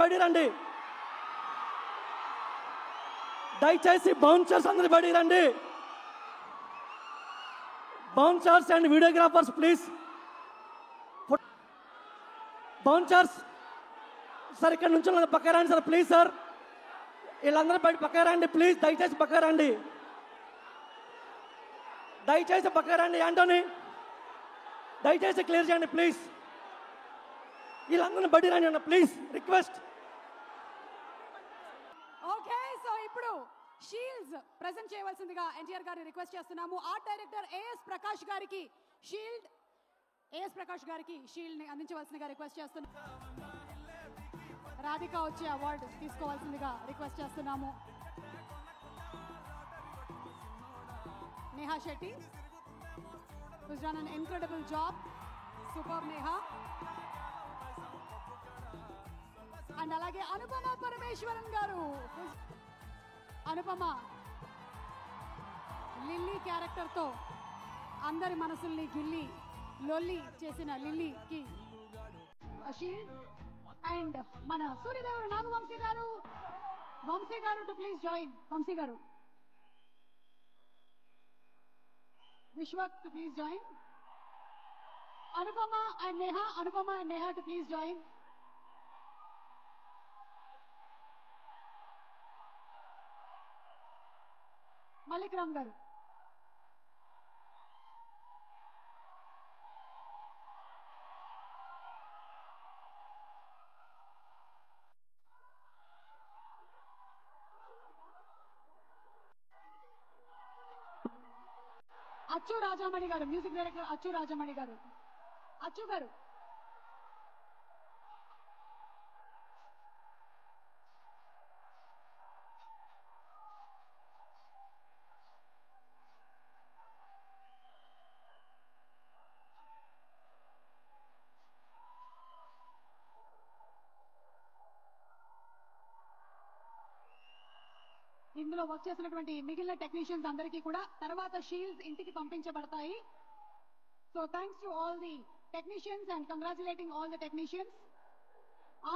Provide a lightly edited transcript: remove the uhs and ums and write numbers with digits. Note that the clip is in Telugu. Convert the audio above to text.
బయటికి రండి. దయచేసి బౌన్సర్స్ అందరూ బయటికి రండి. Bouncers and videographers please. Bouncers sir ఇక్కడ నుంచి పక్క రండి సార్ ప్లీజ్ సార్. వీళ్ళందరూ బయట పక్క రండి ప్లీజ్. దయచేసి పక్క రండి. దయచేసి పక్క రండి. యాంటోనీ దయచేసి క్లియర్ చేయండి ప్లీజ్. వీళ్ళందరూ బయట రండి అన్న ప్లీజ్ రిక్వెస్ట్. ఓకే, సో ఇప్పుడు షీల్డ్స్ ప్రెజెంట్ చేయవలసిందిగా ఎన్టీఆర్ గారిని రిక్వెస్ట్ చేస్తున్నాము. ఆర్ట్ డైరెక్టర్ ఏఎస్ ప్రకాష్ గారికి షీల్డ్ ని అందించవలసిందిగా రిక్వెస్ట్ చేస్తున్నాము. రాధిక వచ్చి అవార్డు తీసుకోవాల్సిందిగా రిక్వెస్ట్ చేస్తున్నాము. Neha Shetty who's done an incredible job. Superb Neha. And అలాగే అనుపమ పరమేశ్వరన్ గారు. అనుపమ లిల్లీ క్యారెక్టర్తో అందరి మనసుల్ని గిల్లి లొల్లి చేసిన లిల్లీకి షీల్డ్. అండ్ మన సూర్యదేవుడు నాగవంశీ గారు to please join. Vamsi garu, Vishwak too please join. Anupama and Neha too please join. Mallik Ram garu, Achu Rajamani గారు, మ్యూజిక్ డైరెక్టర్ అచ్చు రాజామణి గారు. అచ్చు గారు, ఇందులో వర్క్ చేసినటువంటి మిగిలిన టెక్నీషియన్స్ అందరికీ కూడా తర్వాత షీల్డ్స్ ఇంటికి పంపించబడతాయి. So thanks to all the technicians and congratulating all the technicians.